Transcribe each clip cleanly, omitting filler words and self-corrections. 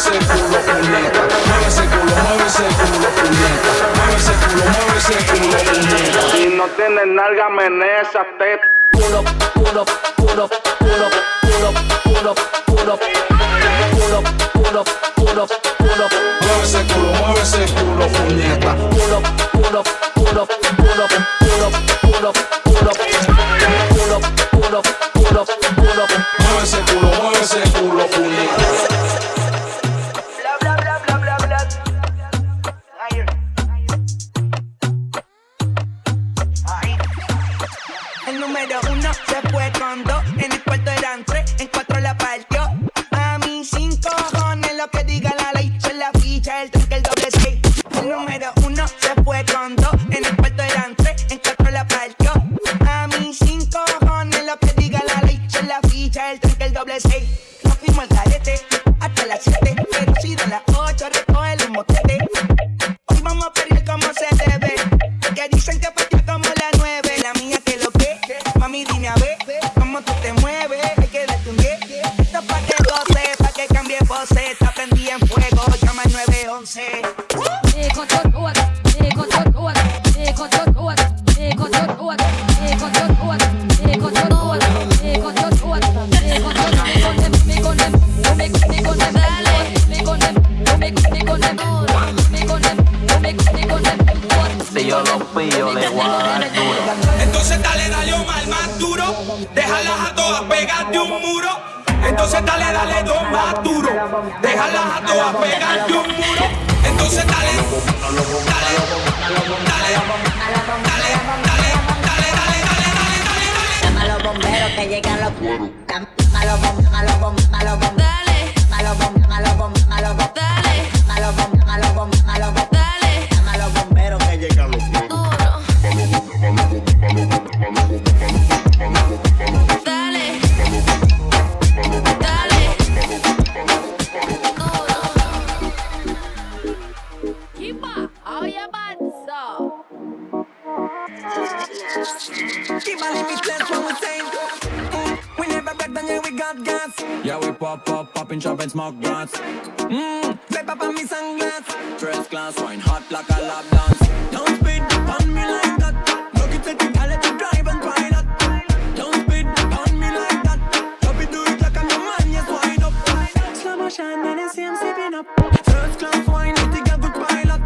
ese culo, puñeta. Mueve ese culo, puñeta. Mueve ese culo, puñeta. Si no tienes nalga, menea esa teta. Pull up, pull up, pull up, pull up, pull up, pull up, pull up, pull up, pull up, pull up, pull up. Mueve ese culo, puñeta. Pull up, pull up, pull up, pull up, pull up, pull up, pull up, pull up, pull up, pull up, pull up. Mueve ese culo, puñeta. Bla bla bla bla bla bla. Ahí. El número 1 se fue con 2, en el cuarto eran 3, en 4 la partió. A mí 5 cojones lo que diga la ley, son la ficha, el tronco, el doble 6. El número 1 se fue con 2, en el cuarto eran 3, en 4 la partió. A mí 5 cojones lo que diga la ley, son la ficha, el tronco, el doble 6. Nos fuimos al garete hasta las 7, pero si de las 8 recoge el motete. Hoy vamos a perder como se debe, que dicen que partió como la 9. La mía que lo que, mami dime a ver cómo tú te mueves, hay que darte un 10. Esto es pa' que goce, pa' que cambie voces, está prendí en fuego, llama al 911. Si yo lo pillo, le voy a dar duro. Entonces dale, dale Omar más duro. Déjalas a todas pegarte un muro. Entonces dale, dale dos más duro. Déjalas a todas pegarte un muro. Entonces dale, dale, dale, dale, dale, dale, dale, dale, dale, dale. Llama a los bomberos que llegan los cueros. Llama a los bomberos, a los bomberos, a los bomberos. Dale. Llama a los bomberos, a los bomberos, a los bomberos. Dale. Llama a los bomberos, a los bomberos, a los bomberos. Dale. Llama a los bomberos que llegan los cueros. Dale. Dale. Kipa, how you bad so? Keep my limitless when we sing. We never break down, yeah, we got gas. Yeah, we pop in shop and smoke blunts. Slip up on me sunglass. First class wine, hot like a lap dance. Don't speed on me like that. Look at the I let you drive and pilot. Don't speed on me like that. Love me do it like I'm your man, yes, wind up. Slow motion, and I see I'm sipping up. First class wine, you think a good pilot.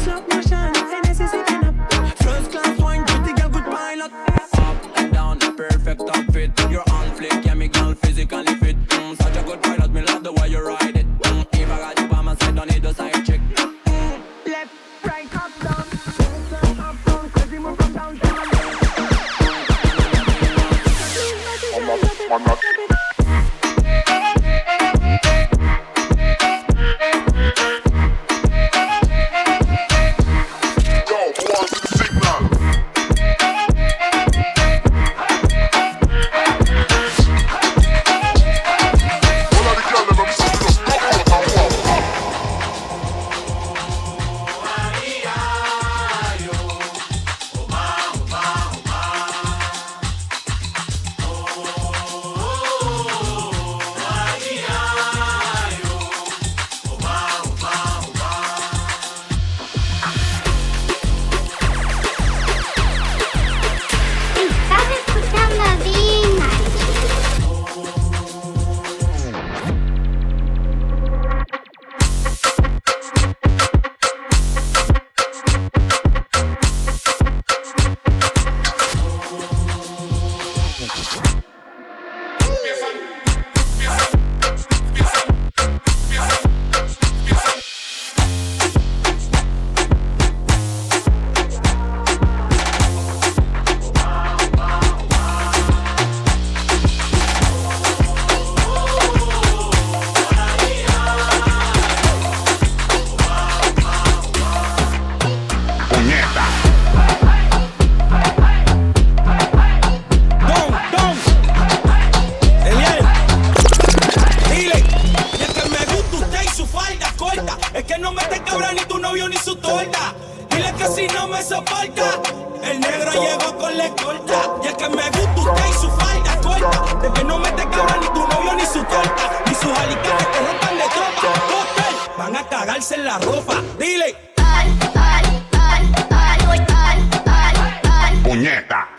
Slow motion, and I see sipping up. First class wine, you think a good pilot. Up and down, perfect outfit. You're on flick, chemical, physically fit. Such a good pilot, me love the way you ride it. If I got you by my side, don't need a side chick. Left, right, up, down. Up, down, crazy move from downtown. Estás escuchando a djnach. Es que no me te cabra ni tu novio ni su torta. Dile que si no me soporta. El negro llegó con la escolta. Y es que me gusta usted y su falda corta. Es que no me te cabra ni tu novio ni su torta. Ni sus alicates que no están de tropa. mojarse en la ropa. Dile. Puñeta.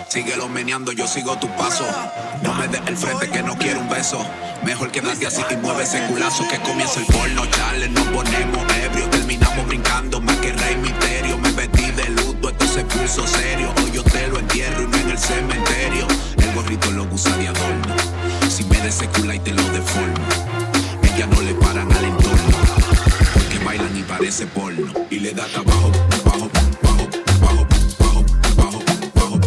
Síguelo meneando, yo sigo tu paso. No me des el frente que no quiero un beso. Mejor quédate así y mueve ese culazo. Que comienza el porno, chale, nos ponemos ebrios. Terminamos brincando más que Rey Misterio. Me vestí de luto, esto se puso serio. Hoy yo te lo entierro y no en el cementerio. El gorrito lo usa de adorno. Si me desecula y te lo deformo. Ella no le paran al entorno. Porque bailan y parece porno. Y le da trabajo, bajo, bajo, bajo, bajo, bajo, bajo.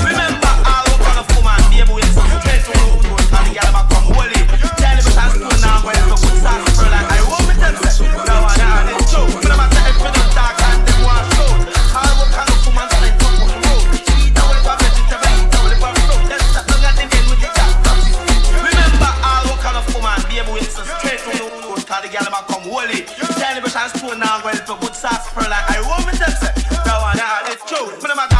Remember, I look on a woman, baby, with some straight to the road, and the girl back from Wally. Tell me what I'm doing now, when it's a good start, for like I won't be tempted. Now I know it's true. When I'm at the edge, when I'm dark, and they want to show. I look on a woman, and I talk on the road. Eat away for vegetable, eat away for fruit. That's the thing that they did with the cat. Remember, I look on a woman, baby, with some straight to the road, and the girl back from Wally. Tell me what I'm doing now, when it's a good start, for like I won't be tempted. Now I know it's true. When I'm at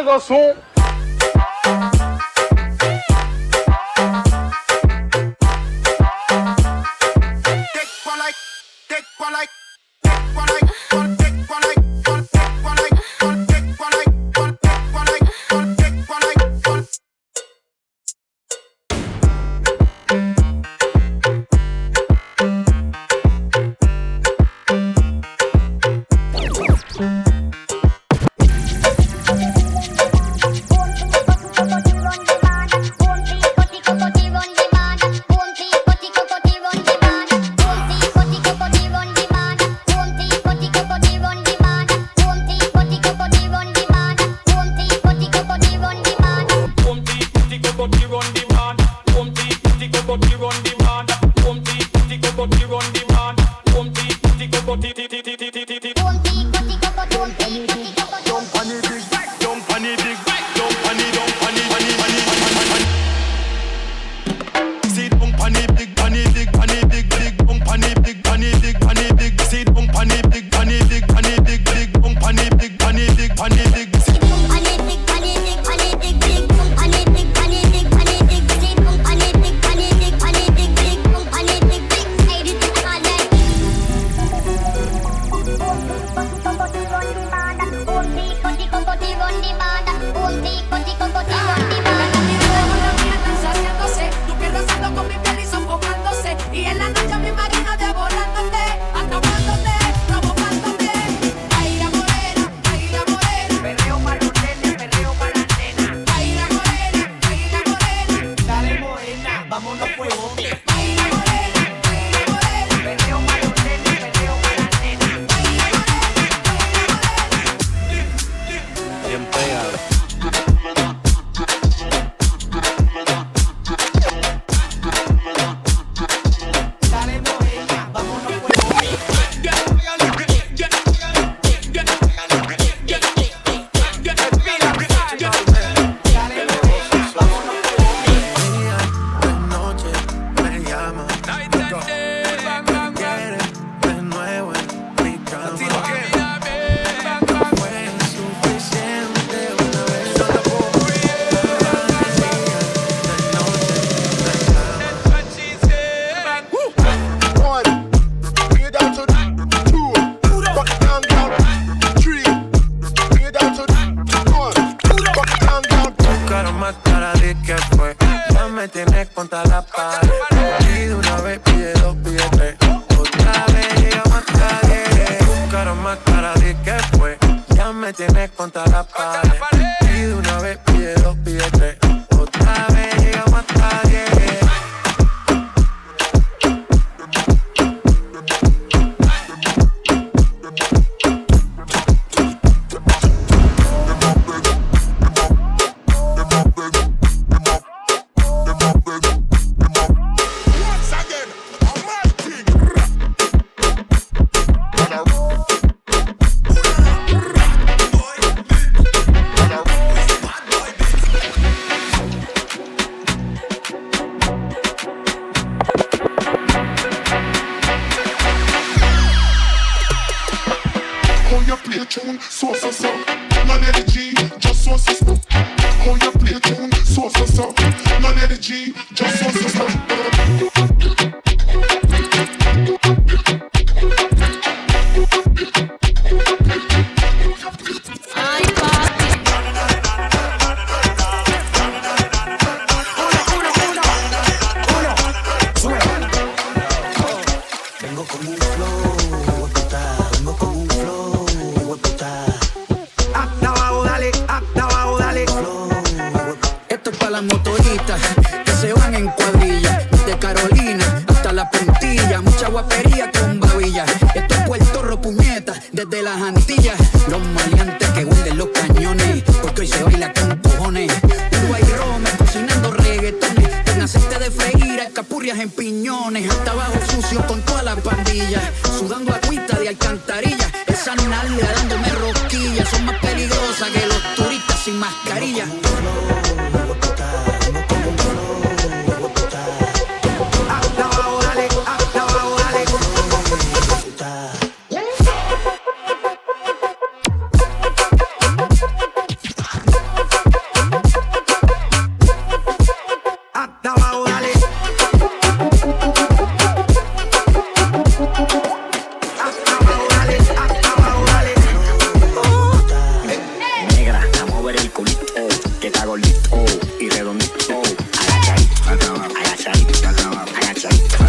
Garçom. cara de que fue. Ya me tienes contra la pared. Pide una vez, pide dos, pide tres. Otra vez llegamos hasta 10. Buscaron más cara de que fue. Ya me tienes contra la pared. Pide una vez, pide dos, pide tres. Otra vez llegamos hasta 10. Agachadito,